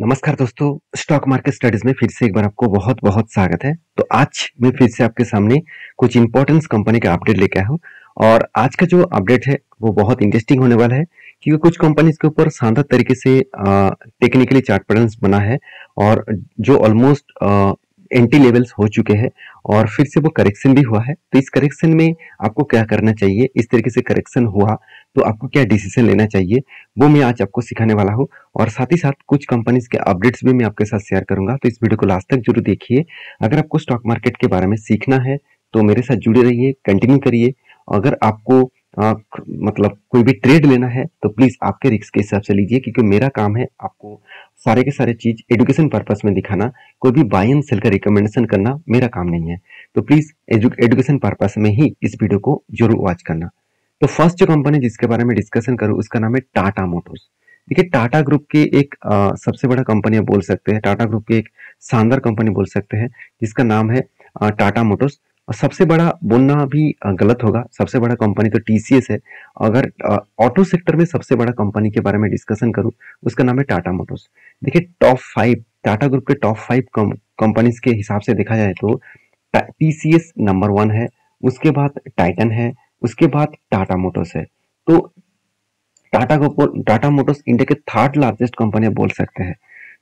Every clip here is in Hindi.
नमस्कार दोस्तों, स्टॉक मार्केट स्टडीज में फिर से एक बार आपको बहुत बहुत स्वागत है। तो आज मैं फिर से आपके सामने कुछ इंपॉर्टेंस कंपनी का अपडेट लेके आया हूँ और आज का जो अपडेट है वो बहुत इंटरेस्टिंग होने वाला है क्योंकि कुछ कंपनीज के ऊपर शानदार तरीके से टेक्निकली चार्ट पैटर्न्स बना है और जो ऑलमोस्ट एंटी लेवल्स हो चुके हैं और फिर से वो करेक्शन भी हुआ है। तो इस करेक्शन में आपको क्या करना चाहिए, इस तरीके से करेक्शन हुआ तो आपको क्या डिसीजन लेना चाहिए, वो मैं आज आपको सिखाने वाला हूँ और साथ ही साथ कुछ कंपनीज के अपडेट्स भी मैं आपके साथ शेयर करूंगा। तो इस वीडियो को लास्ट तक जरूर देखिए। अगर आपको स्टॉक मार्केट के बारे में सीखना है तो मेरे साथ जुड़े रहिए, कंटिन्यू करिए। अगर आपको मतलब कोई भी ट्रेड लेना है तो प्लीज आपके रिस्क के हिसाब से लीजिए क्योंकि मेरा काम है आपको सारे के सारे चीज एजुकेशन पर्पस में दिखाना। कोई भी बाय एंड सेल का रिकमेंडेशन करना मेरा काम नहीं है। तो प्लीज एजुकेशन पर्पस में ही इस वीडियो को जरूर वॉच करना। तो फर्स्ट जो कंपनी जिसके बारे में डिस्कशन करूँ उसका नाम है टाटा मोटर्स। देखिए, टाटा ग्रुप के एक सबसे बड़ा कंपनी आप बोल सकते हैं, टाटा ग्रुप के एक शानदार कंपनी बोल सकते हैं जिसका नाम है टाटा मोटर्स। और सबसे बड़ा बोलना भी गलत होगा, सबसे बड़ा कंपनी तो टीसीएस है। अगर ऑटो सेक्टर में सबसे बड़ा कंपनी के बारे में डिस्कशन करूं उसका नाम है टाटा मोटर्स। देखिए, टॉप 5 टाटा ग्रुप के टॉप 5 कंपनीज के हिसाब से देखा जाए तो टीसीएस नंबर 1 है, उसके बाद टाइटन है, उसके बाद टाटा मोटर्स है। तो टाटा मोटर्स इंडिया के थर्ड लार्जेस्ट कंपनी आप बोल सकते हैं।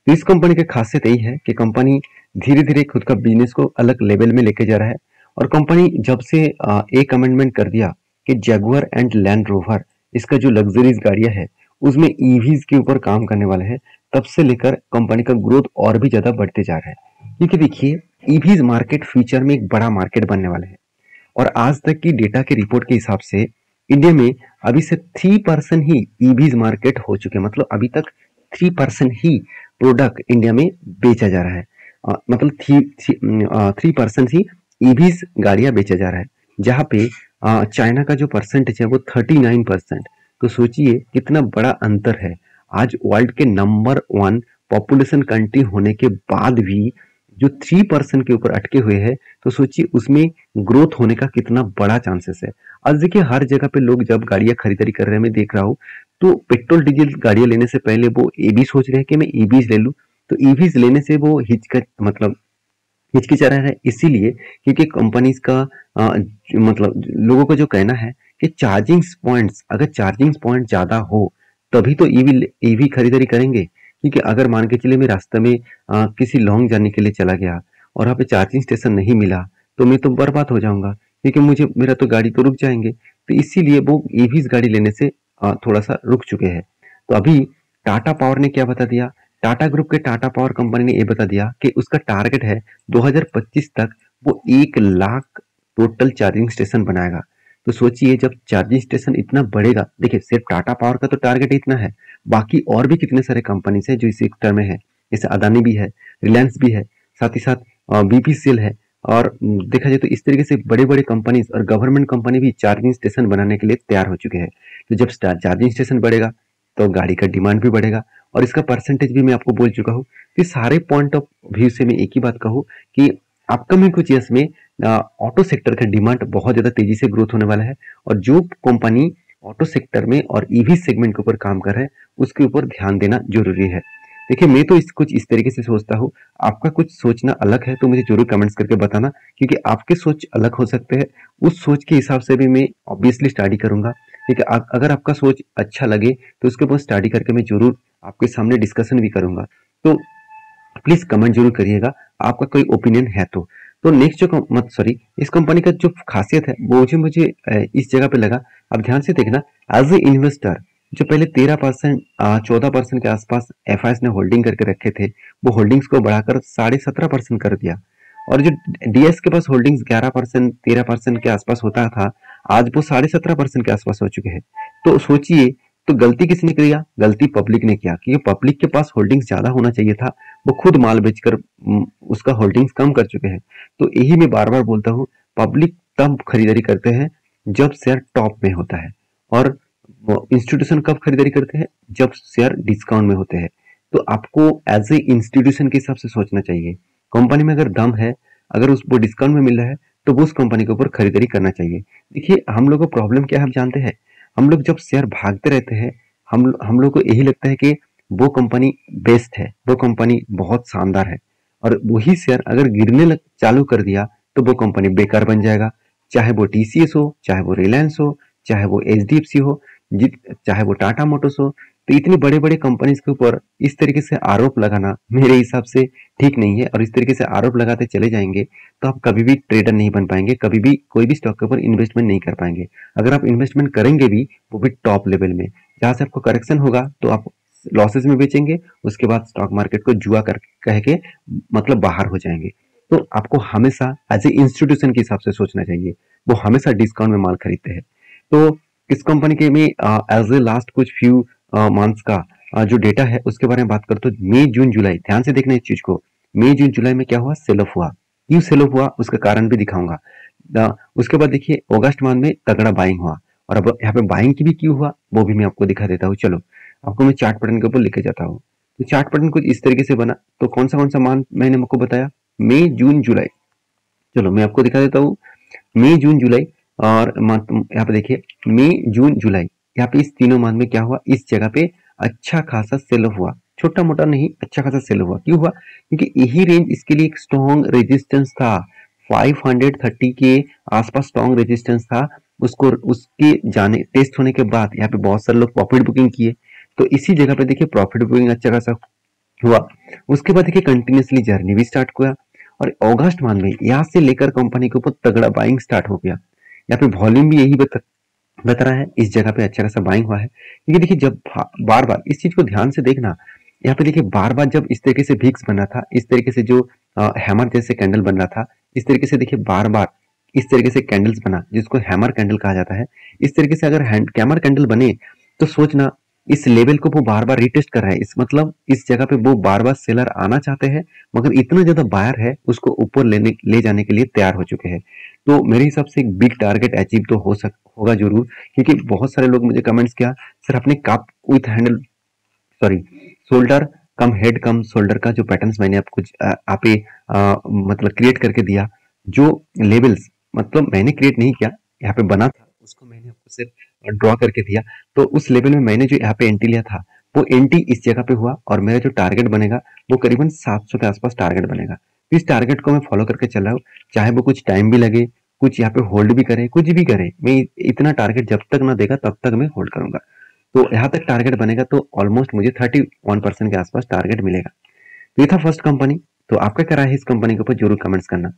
तो इस कंपनी की खासियत यही है कि कंपनी धीरे धीरे खुद का बिजनेस को अलग लेवल में लेके जा रहा है और कंपनी जब से एक अमेंडमेंट कर दिया कि जैगुआर एंड लैंड रोवर इसका जो लग्जरीज गाड़ियां है उसमें ईवीज के ऊपर काम करने वाले हैं, तब से लेकर कंपनी का ग्रोथ और भी ज्यादा बढ़ते जा रहा है। क्योंकि देखिए, ईवीज मार्केट फ्यूचर में एक बड़ा मार्केट बनने वाला है और आज तक की डेटा के रिपोर्ट के हिसाब से इंडिया में अभी से 3% ही ईवीज मार्केट हो चुके हैं। मतलब अभी तक 3% ही प्रोडक्ट इंडिया में बेचा जा रहा है। मतलब 3% ही ईवीज गाड़ियां बेचा जा रहा है, जहां पे चाइना का जो परसेंटेज है वो 39%। तो सोचिए कितना बड़ा अंतर है। आज वर्ल्ड के नंबर 1 पॉपुलेशन कंट्री होने के बाद भी जो 3% के ऊपर अटके हुए हैं, तो सोचिए उसमें ग्रोथ होने का कितना बड़ा चांसेस है। आज देखिए, हर जगह पे लोग जब गाड़ियां खरीदारी कर रहे हैं, मैं देख रहा हूँ, तो पेट्रोल डीजल गाड़ियां लेने से पहले वो ये भी सोच रहे हैं कि मैं ईवीज ले लूं। तो ईवीज लेने से वो हिचकिचा रहा है, इसीलिए क्योंकि कंपनीज का मतलब लोगों का जो कहना है कि चार्जिंग पॉइंट्स, अगर चार्जिंग पॉइंट ज्यादा हो तभी तो ईवी खरीदारी करेंगे। क्योंकि अगर मान के चलिए मैं रास्ते में किसी लॉन्ग जाने के लिए चला गया और वहाँ पे चार्जिंग स्टेशन नहीं मिला तो मैं तो बर्बाद हो जाऊंगा, क्योंकि मुझे मेरा तो गाड़ी तो रुक जाएंगे। तो इसीलिए वो ईवीज गाड़ी लेने से थोड़ा सा रुक चुके हैं। तो अभी टाटा पावर ने क्या बता दिया, टाटा ग्रुप के टाटा पावर कंपनी ने ये बता दिया कि उसका टारगेट है 2025 तक वो 1 लाख टोटल चार्जिंग स्टेशन बनाएगा। तो सोचिए, जब चार्जिंग स्टेशन इतना बढ़ेगा, देखिए सिर्फ टाटा पावर का तो टारगेट इतना है, बाकी और भी कितने सारे कंपनीज है जो इस सेक्टर में है, जैसे अदानी भी है, रिलायंस भी है, साथ ही साथ बीपीसीएल है। और देखा जाए तो इस तरीके से बड़े बड़े कंपनीज और गवर्नमेंट कंपनी भी चार्जिंग स्टेशन बनाने के लिए तैयार हो चुके हैं। तो जब चार्जिंग स्टेशन बढ़ेगा तो गाड़ी का डिमांड भी बढ़ेगा और इसका परसेंटेज भी मैं आपको बोल चुका हूँ। तो सारे पॉइंट ऑफ व्यू से मैं एक ही बात कहूँ कि अपकमिंग कुछ ईयर्स में ऑटो सेक्टर का डिमांड बहुत ज्यादा तेजी से ग्रोथ होने वाला है और जो कंपनी ऑटो सेक्टर में और ईवी सेगमेंट के ऊपर काम कर रहा है उसके ऊपर ध्यान देना जरूरी है। देखिए, मैं तो कुछ इस तरीके से सोचता हूँ। आपका कुछ सोचना अलग है तो मुझे जरूर कमेंट्स करके बताना, क्योंकि आपके सोच अलग हो सकते हैं। उस सोच के हिसाब से भी मैं ऑब्वियसली स्टडी करूंगा। ठीक है, अगर आपका सोच अच्छा लगे तो उसके ऊपर स्टडी करके मैं जरूर आपके सामने डिस्कशन भी करूंगा। तो प्लीज कमेंट जरूर करिएगा, आपका कोई ओपिनियन है तो नेक्स्ट जो मत सॉरी इस कंपनी का जो खासियत है वो मुझे इस जगह पे लगा। अब ध्यान से देखना, एज ए इन्वेस्टर जो पहले 13% 14% के आसपास एफआईएस ने होल्डिंग करके रखे थे, वो होल्डिंग्स को बढ़ाकर 17.5% कर दिया। और जो डीएस के पास होल्डिंग्स 11% 13% के आसपास होता था, आज वो 17.5% के आसपास हो चुके हैं। तो सोचिए, तो गलती किसने किया, गलती पब्लिक ने किया, क्योंकि पब्लिक के पास होल्डिंग्स ज्यादा होना चाहिए था, वो खुद माल बेचकर उसका होल्डिंग्स कम कर चुके हैं। तो यही मैं बार बार बोलता हूँ, पब्लिक तब खरीदारी करते हैं जब शेयर टॉप में होता है और इंस्टीट्यूशन कब खरीदारी करते हैं, जब शेयर डिस्काउंट में होते हैं। तो आपको एज ए इंस्टीट्यूशन के हिसाब से सोचना चाहिए। कंपनी में अगर दम है, अगर उसको डिस्काउंट में मिल रहा है तो वो उस कंपनी के ऊपर खरीदारी करना चाहिए। देखिए, हम लोग को प्रॉब्लम क्या है हम जानते हैं। हम लोग जब शेयर भागते रहते हैं, हम लोग को यही लगता है कि वो कंपनी बेस्ट है, वो कंपनी बहुत शानदार है। और वही शेयर अगर गिरने चालू कर दिया तो वो कंपनी बेकार बन जाएगा। चाहे वो टीसीएस हो, चाहे वो रिलायंस हो, चाहे वो एचडीएफसी हो, चाहे वो टाटा मोटर्स हो। तो इतनी बड़े बड़े कंपनीज के ऊपर इस तरीके से आरोप लगाना मेरे हिसाब से ठीक नहीं है। और इस तरीके से आरोप लगाते चले जाएंगे तो आप कभी भी ट्रेडर नहीं बन पाएंगे, कभी भी कोई भी स्टॉक के ऊपर इन्वेस्टमेंट नहीं कर पाएंगे। अगर आप इन्वेस्टमेंट करेंगे भी, वो भी टॉप लेवल में, जहां से आपको करेक्शन होगा तो आप लॉसेस में बेचेंगे, उसके बाद स्टॉक मार्केट को जुआ कर कह के मतलब बाहर हो जाएंगे। तो आपको हमेशा एज ए इंस्टीट्यूशन के हिसाब से सोचना चाहिए। वो हमेशा डिस्काउंट में माल खरीदते हैं। तो इस कंपनी के में एज ए लास्ट कुछ फ्यू मंथ्स का जो डेटा है उसके बारे में बात करते तो मई जून जुलाई, ध्यान से देखना इस चीज को। मई जून जुलाई में क्या हुआ, सेल ऑफ हुआ। क्यों सेल ऑफ हुआ उसका कारण भी दिखाऊंगा। उसके बाद देखिए अगस्त मंथ में तगड़ा बाइंग हुआ। और अब यहाँ पे बाइंग की भी क्यों हुआ वो भी मैं आपको दिखा देता हूँ। चलो आपको मैं चार्ट पैटर्न के ऊपर लेके जाता हूँ। तो चार्ट पैटर्न कुछ इस तरीके से बना। तो कौन सा मंथ मैंने आपको बताया, मई जून जुलाई। चलो मैं आपको दिखा देता हूँ मई जून जुलाई। और यहाँ पे देखिए मई जून जुलाई, यहाँ पे इस तीनों मंथ में क्या हुआ, इस जगह पे अच्छा खासा सेल ऑफ हुआ। छोटा मोटा नहीं, अच्छा खासा सेल हुआ। क्यों हुआ, क्योंकि यही रेंज इसके लिए एक स्ट्रॉन्ग रेजिस्टेंस था। 530 के आसपास स्ट्रॉन्ग रेजिस्टेंस था। उसको उसके जाने टेस्ट होने के बाद यहाँ पे बहुत सारे लोग प्रॉफिट बुकिंग किए। तो इसी जगह पे देखिए प्रॉफिट बुकिंग अच्छा खासा हुआ। उसके बाद देखिए कंटिन्यूसली जर्नी भी स्टार्ट हुआ। और अगस्त मंथ में यहाँ से लेकर कंपनी के ऊपर तगड़ा बाइंग स्टार्ट हो गया। यहाँ पे वॉल्यूम भी यही बता रहा है, इस जगह पे अच्छा खासा बाइंग हुआ है। क्योंकि देखिए जब बार बार इस चीज को ध्यान से देखना, यहाँ पे देखिए बार बार जब इस तरीके से भिक्स बना था, इस तरीके से जो हैमर जैसे कैंडल बन रहा था, इस तरीके से देखिए बार बार इस तरीके से कैंडल्स बना जिसको हैमर कैंडल कहा जाता है। इस तरीके से अगर हैमर कैंडल बने तो सोचना इस लेवल को वो बार बार रिटेस्ट कर रहा है। इस मतलब इस जगह पे वो बार बार सेलर आना चाहते हैं, मगर इतना ज्यादा बायर है उसको ऊपर ले जाने के लिए तैयार हो चुके हैं। तो मेरे हिसाब से एक बिग टारगेट अचीव तो होगा जरूर। क्योंकि बहुत सारे लोग मुझे कमेंट्स किया सर अपने cup with handle, sorry shoulder come head come shoulder का जो पैटर्न्स मैंने आपको आप मतलब क्रिएट करके दिया, जो लेवल्स मतलब मैंने क्रिएट नहीं किया, यहाँ पे बना था, उसको मैंने आपको सिर्फ ड्रॉ करके दिया। तो उस लेवल में मैंने जो यहाँ पे एंट्री लिया था वो एंट्री इस जगह पे हुआ। और मेरा जो टारगेट बनेगा वो करीबन 700 के आसपास टारगेट बनेगा। तो इस टारगेट को मैं फॉलो करके चल रहा हूँ, चाहे वो कुछ टाइम भी लगे, कुछ यहाँ पे होल्ड भी करे, कुछ भी करे, मैं इतना टारगेट जब तक ना देगा तब तक मैं होल्ड करूंगा। तो यहाँ तक टारगेट बनेगा तो ऑलमोस्ट मुझे 31% के आसपास टारगेट मिलेगा। तो ये था फर्स्ट कंपनी। तो आपका क्या राय है इस कंपनी के ऊपर जरूर कमेंट्स करना।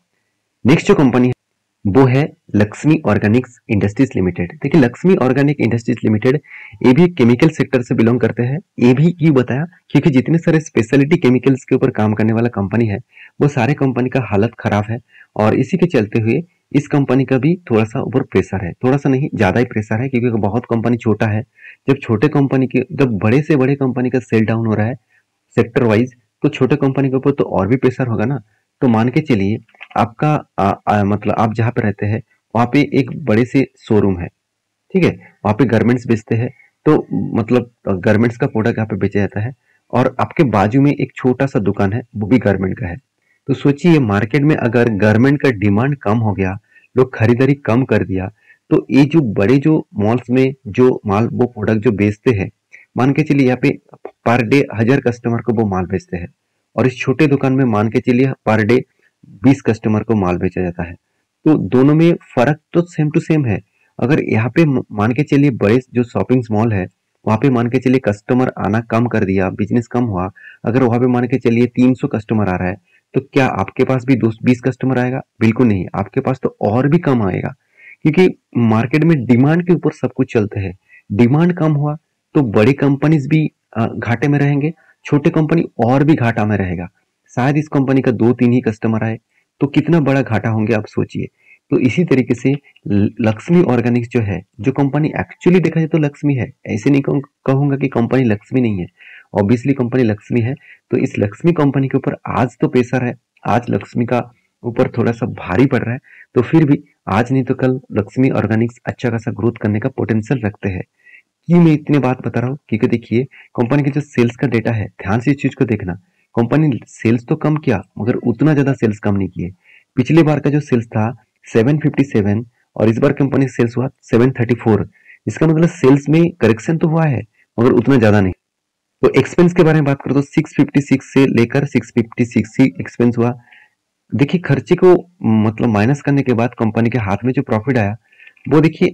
नेक्स्ट जो कंपनी है वो है लक्ष्मी ऑर्गेनिक्स इंडस्ट्रीज लिमिटेड। देखिए लक्ष्मी ऑर्गेनिक इंडस्ट्रीज लिमिटेड ये भी केमिकल सेक्टर से बिलोंग करते हैं। ये भी क्यों बताया, क्योंकि जितने सारे स्पेशलिटी केमिकल्स के ऊपर काम करने वाला कंपनी है वो सारे कंपनी का हालत खराब है। और इसी के चलते हुए इस कंपनी का भी थोड़ा सा ऊपर प्रेशर है, थोड़ा सा नहीं ज्यादा ही प्रेशर है। क्योंकि बहुत कंपनी छोटा है, जब छोटे कंपनी के जब बड़े से बड़े कंपनी का सेल डाउन हो रहा है सेक्टर वाइज, तो छोटे कंपनी के ऊपर तो और भी प्रेशर होगा ना। तो मान के चलिए आपका मतलब आप जहाँ पे रहते हैं वहाँ पे एक बड़े से शोरूम है, ठीक है, वहाँ पे गारमेंट्स बेचते हैं। तो मतलब गारमेंट्स का प्रोडक्ट यहाँ पे बेचा जाता है। और आपके बाजू में एक छोटा सा दुकान है वो भी गारमेंट का है। तो सोचिए मार्केट में अगर गारमेंट का डिमांड कम हो गया, लोग खरीदारी कम कर दिया, तो ये जो बड़े जो मॉल्स में जो माल वो प्रोडक्ट जो बेचते हैं, मान के चलिए यहाँ पे पर डे 1000 कस्टमर को वो माल बेचते हैं। और इस छोटे दुकान में मान के चलिए पर डे 20 कस्टमर को माल बेचा जाता है। तो दोनों में फर्क तो सेम टू सेम है। अगर यहाँ पे मान के चलिए बड़े जो शॉपिंग मॉल है वहां पे मान के चलिए कस्टमर आना कम कर दिया, बिजनेस कम हुआ, अगर वहां पे मान के चलिए 300 कस्टमर आ रहा है, तो क्या आपके पास भी 20 कस्टमर आएगा? बिल्कुल नहीं, आपके पास तो और भी कम आएगा। क्योंकि मार्केट में डिमांड के ऊपर सब कुछ चलता है। डिमांड कम हुआ तो बड़ी कंपनीज भी घाटे में रहेंगे, छोटे कंपनी और भी घाटा में रहेगा। शायद इस कंपनी का 2-3 ही कस्टमर आए तो कितना बड़ा घाटा होंगे आप सोचिए। तो इसी तरीके से लक्ष्मी ऑर्गेनिक्स जो है, जो कंपनी एक्चुअली देखा जाए तो लक्ष्मी है, ऐसे नहीं कहूंगा कि कंपनी लक्ष्मी नहीं है, ऑब्वियसली कंपनी लक्ष्मी है। तो इस लक्ष्मी कंपनी के ऊपर आज तो प्रेशर है, आज लक्ष्मी का ऊपर थोड़ा सा भारी पड़ रहा है। तो फिर भी आज नहीं तो कल लक्ष्मी ऑर्गेनिक्स अच्छा खासा ग्रोथ करने का पोटेंशियल रखते हैं। कि मैं इतने बात बता रहा हूँ क्योंकि देखिए कंपनी के जो सेल्स का डेटा है, ध्यान से इस चीज को देखना। कंपनी सेल्स तो कम किया मगर उतना ज्यादा सेल्स कम नहीं किए। पिछले बार का जो सेल्स था 757 और इस बार कंपनी सेल्स हुआ 734। इसका मतलब सेल्स में करेक्शन तो हुआ है मगर उतना ज्यादा नहीं। तो एक्सपेंस के बारे में बात करूँ तो 656 से लेकर 656 ही एक्सपेंस हुआ। देखिए खर्चे को मतलब माइनस करने के बाद कंपनी के हाथ में जो प्रॉफिट आया वो देखिए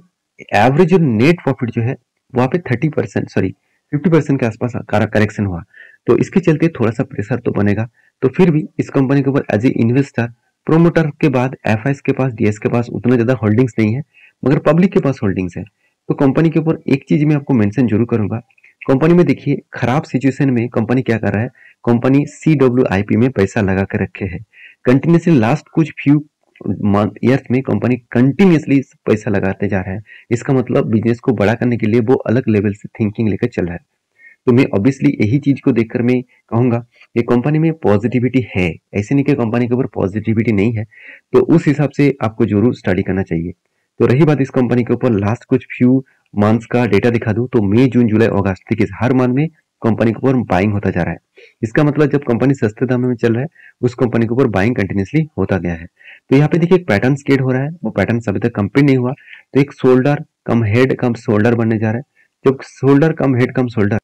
एवरेज और नेट प्रॉफिट जो है वहाँ पे 30% सॉरी 50% के आसपास करेक्शन हुआ। तो इसके चलते थोड़ा सा प्रेशर तो बनेगा। तो फिर भी इस कंपनी के ऊपर एज ए इन्वेस्टर प्रोमोटर के बाद एफआईएस के पास डीएस के पास उतना ज्यादा होल्डिंग्स नहीं है, मगर पब्लिक के पास होल्डिंग्स है। तो कंपनी के ऊपर एक चीज मैं आपको मेंशन जरूर करूंगा, कंपनी में देखिए खराब सिचुएशन में कंपनी क्या कर रहा है, कंपनी CWIP में पैसा लगा कर रखे है कंटिन्यूसली। लास्ट कुछ फ्यू ईयर्स में कंपनी कंटिन्यूसली पैसा लगाते जा रहा है। इसका मतलब बिजनेस को बड़ा करने के लिए वो अलग लेवल से थिंकिंग लेकर चल रहा है। तो मैं ऑब्वियसली यही चीज को देखकर मैं कहूंगा कि कंपनी में पॉजिटिविटी है, ऐसे नहीं कि कंपनी के ऊपर पॉजिटिविटी नहीं है। तो उस हिसाब से आपको जरूर स्टडी करना चाहिए। तो रही बात इस कंपनी के ऊपर लास्ट कुछ फ्यू मंथ्स का डेटा दिखा दूं तो मई जून जुलाई अगस्त देखिए हर मंथ में कंपनी के ऊपर बाइंग होता जा रहा है। इसका मतलब जब कंपनी सस्ते दामों में चल रहा है उस कंपनी के ऊपर बाइंग कंटिन्यूसली होता गया है। तो यहाँ पे देखिए एक पैटर्न स्केट हो रहा है, वो पैटर्न अभी तक कंप्लीट नहीं हुआ। तो एक शोल्डर कम हेड कम शोल्डर बनने जा रहा है। जब शोल्डर कम हेड कम शोल्डर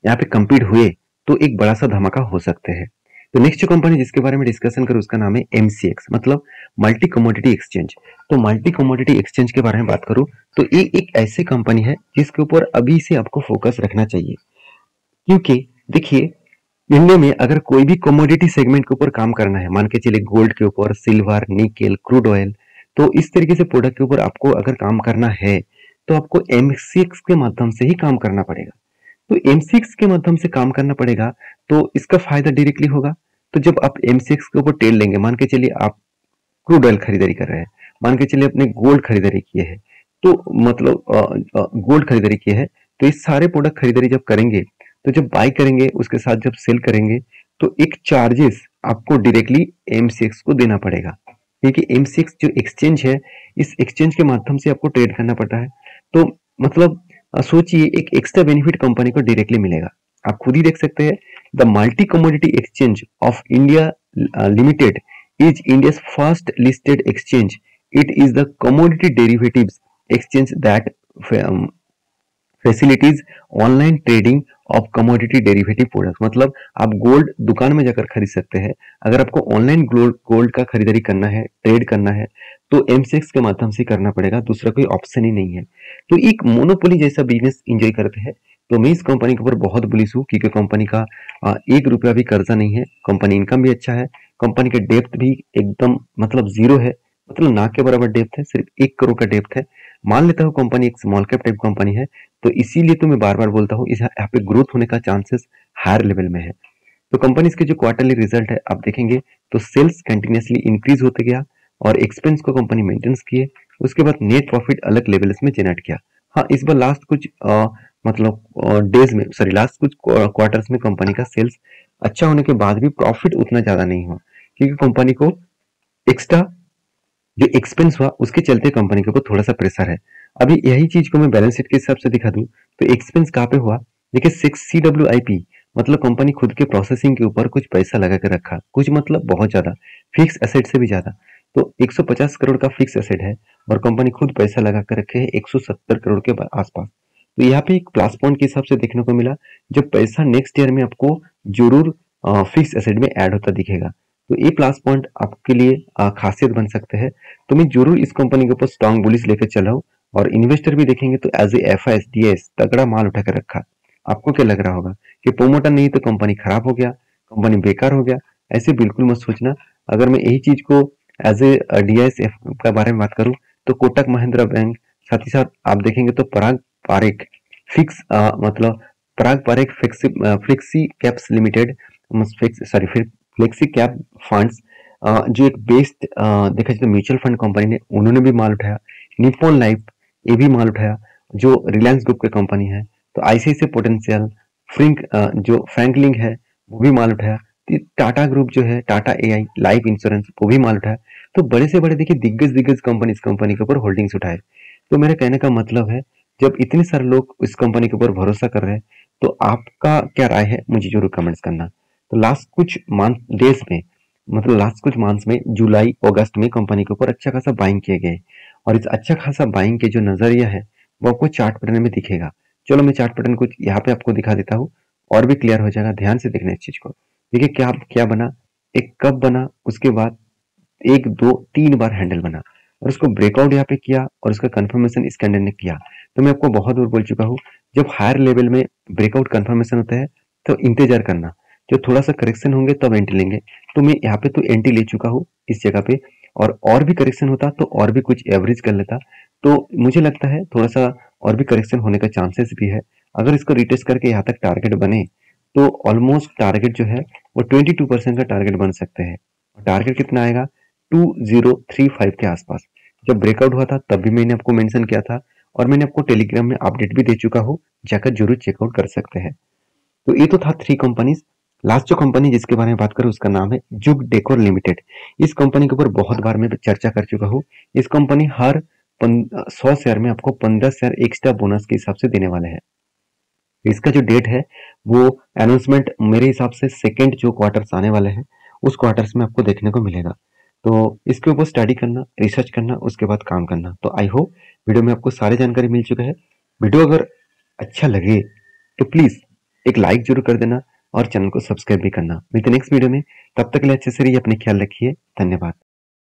यहाँ पे कंप्लीट हुए तो एक बड़ा सा धमाका हो सकते हैं। तो नेक्स्ट जो कंपनी जिसके बारे में डिस्कशन करें उसका नाम है MCX मतलब मल्टी कमोडिटी एक्सचेंज। तो मल्टी कमोडिटी एक्सचेंज के बारे में बात करूं तो ये एक ऐसी कंपनी है जिसके ऊपर अभी से आपको फोकस रखना चाहिए, क्योंकि देखिए इंडिया में अगर कोई भी कमोडिटी सेगमेंट के ऊपर काम करना है, मान के चलिए गोल्ड के ऊपर, सिल्वर, निकेल, क्रूड ऑयल, तो इस तरीके से प्रोडक्ट के ऊपर आपको अगर काम करना है तो आपको MCX के माध्यम से ही काम करना पड़ेगा। तो M6 के माध्यम से काम करना पड़ेगा तो इसका फायदा डायरेक्टली होगा। तो जब आप M6 के ऊपर टेल लेंगे, मान के चलिए आप क्रूड ऑयल खरीदारी कर रहे हैं, मान के चलिए अपने गोल्ड खरीदारी किए हैं, तो मतलब गोल्ड खरीदारी किए हैं, तो इस सारे प्रोडक्ट खरीदारी जब करेंगे तो जब बाय करेंगे उसके साथ जब सेल करेंगे तो एक चार्जेस आपको डायरेक्टली M6 को देना पड़ेगा, क्योंकि M6 जो एक्सचेंज है इस एक्सचेंज के माध्यम से आपको ट्रेड करना पड़ता है। तो मतलब सोचिए एक एक्स्ट्रा बेनिफिट कंपनी को डायरेक्टली मिलेगा। आप खुद ही देख सकते हैं the multi commodity exchange of India limited is India's first listed exchange. It is the commodity derivatives exchange that facilities online trading of commodity derivative products. मतलब आप गोल्ड दुकान में जाकर खरीद सकते हैं। अगर आपको ऑनलाइन गोल्ड का खरीदारी करना है, ट्रेड करना है, तो MCX के माध्यम से करना पड़ेगा, दूसरा कोई ऑप्शन ही नहीं है। तो एक मोनोपोली जैसा बिजनेस एंजॉय करते हैं। तो मैं इस कंपनी के ऊपर बहुत बुलिश हूँ, क्योंकि कंपनी का 1 रुपया भी कर्जा नहीं है, कंपनी इनकम भी अच्छा है, कंपनी के डेप्थ भी एकदम मतलब जीरो है, मतलब ना के बराबर डेप्थ है, सिर्फ 1 करोड़ का डेप्थ है। मान लेता हूँ कंपनी एक स्मॉल कैप टाइप कंपनी है, तो इसीलिए तो मैं बार बार बोलता हूँ इस यहाँ पे ग्रोथ होने का चांसेस हायर लेवल में है। तो कंपनी के जो क्वार्टरली रिजल्ट है आप देखेंगे तो सेल्स कंटिन्यूसली इंक्रीज होते गया और एक्सपेंस को कंपनी मेंटेन्स किए, उसके बाद नेट प्रॉफिट अलग लेवल्स में जनरेट किया। हाँ, इस बार लास्ट कुछ मतलब डेज में सॉरी लास्ट कुछ क्वार्टर्स में कंपनी का सेल्स अच्छा होने के बाद भी प्रॉफिट उतना ज्यादा नहीं हुआ, क्योंकि कंपनी को एक्स्ट्रा जो एक्सपेंस हुआ उसके चलते कंपनी के ऊपर थोड़ा सा प्रेशर है। अभी यही चीज को मैं बैलेंस शीट के हिसाब से दिखा दूं तो एक्सपेंस कहाँ पे हुआ, देखिए 6 CWIP मतलब कंपनी खुद के प्रोसेसिंग के ऊपर कुछ पैसा लगा कर रखा, कुछ मतलब बहुत ज्यादा, फिक्स एसेट से भी ज्यादा। तो 150 करोड़ का फिक्स एसेट है और कंपनी खुद पैसा लगा कर रखे है 170 करोड़ के आसपास। तो यहाँ पे एक प्लस पॉइंट के हिसाब से देखने को मिला, जब पैसा नेक्स्ट ईयर में आपको जरूर फिक्स एसेट में ऐड होता दिखेगा। तो ये प्लस पॉइंट आपके लिए खासियत बन सकते हैं। तो मैं जरूर इस कंपनी के ऊपर स्ट्रॉन्ग बुलिश लेकर चला हूँ, और इन्वेस्टर भी देखेंगे तो एज ए FIS DS तगड़ा माल उठा कर रखा। आपको क्या लग रहा होगा कि प्रोमोटर नहीं तो कंपनी खराब हो गया, कंपनी बेकार हो गया? ऐसे बिल्कुल मत सोचना। अगर मैं यही चीज को एज ए DIS का बारे में बात करूँ तो कोटक महिंद्रा बैंक, साथ ही साथ आप देखेंगे तो पराग पारेख फिक्स मतलब Parag Parekh flexi caps limited sorry फिर फ्लेक्सी कैप फंड्स जो एक बेस्ड देखा जाए तो म्यूचुअल फंड कंपनी ने उन्होंने भी माल उठाया। निप्पॉन लाइफ ये भी माल उठाया जो रिलायंस ग्रुप की कंपनी है। तो ICICI पोटेंशियल जो फ्रैंकलिन है वो भी माल उठाया। टाटा ग्रुप जो है, टाटा AI लाइफ इंश्योरेंस वो भी माल उठाया। तो बड़े से बड़े देखिए दिग्गज कंपनी इस कंपनी के ऊपर होल्डिंग्स उठाए। तो मेरे कहने का मतलब है जब इतने सारे लोग इस कंपनी के ऊपर भरोसा कर रहे हैं तो आपका क्या राय है मुझे जरूर कमेंट्स करना। तो लास्ट कुछ मंथ डेज में मतलब लास्ट कुछ मंथ्स में जुलाई अगस्त में कंपनी के ऊपर अच्छा खासा बाइंग किए गए, और इस अच्छा खासा बाइंग के जो नजरिया है वो आपको चार्ट पैटर्न में दिखेगा। चलो मैं चार्ट पैटर्न कुछ यहाँ पे आपको दिखा देता हूँ और भी क्लियर हो जाएगा। ध्यान से देखना इस चीज को। देखिए क्या क्या बना, एक कप बना, उसके बाद 1 2 3 बार हैंडल बना और उसको ब्रेकआउट यहाँ पे किया और उसका कंफर्मेशन इस कैंडल ने किया। तो मैं आपको बहुत बार बोल चुका हूँ, जब हायर लेवल में ब्रेकआउट कंफर्मेशन होता है तो इंतजार करना, जो थोड़ा सा करेक्शन होंगे तब एंट्री लेंगे। तो मैं यहाँ पे तो एंट्री ले चुका हूँ इस जगह पे, और भी करेक्शन होता तो और भी कुछ एवरेज कर लेता। तो मुझे लगता है थोड़ा सा और भी करेक्शन होने का चांसेस भी है। अगर इसको रिटेस्ट करके यहाँ तक टारगेट बने तो ऑलमोस्ट टारगेट जो है वो 22% का टारगेट बन सकते हैं। टारगेट कितना आएगा, 2035 के आसपास। जब ब्रेकआउट हुआ था तब भी मैंने आपको मेंशन किया था और मैंने आपको टेलीग्राम में अपडेट भी दे चुका हूँ, जाकर जरूर चेकआउट कर सकते हैं। तो ये तो था 3 कंपनीज। लास्ट जो कंपनी जिसके बारे में बात करूं उसका नाम है जुग डेकोर लिमिटेड। इस कंपनी के ऊपर बहुत बार मैं चर्चा कर चुका हूँ। इस कंपनी हर 100 शेयर में आपको 15 शेयर एक्स्ट्रा बोनस के हिसाब से देने वाले हैं। इसका जो डेट है वो अनाउंसमेंट मेरे हिसाब से सेकेंड जो क्वार्टर्स आने वाले हैं उस क्वार्टर्स में आपको देखने को मिलेगा। तो इसके ऊपर स्टडी करना, रिसर्च करना, उसके बाद काम करना। तो आई होप वीडियो में आपको सारी जानकारी मिल चुका है। वीडियो अगर अच्छा लगे तो प्लीज एक लाइक जरूर कर देना और चैनल को सब्सक्राइब भी करना। मिलते नेक्स्ट वीडियो में, तब तक के लिए अच्छे से रहिए, अपने ख्याल रखिए। धन्यवाद।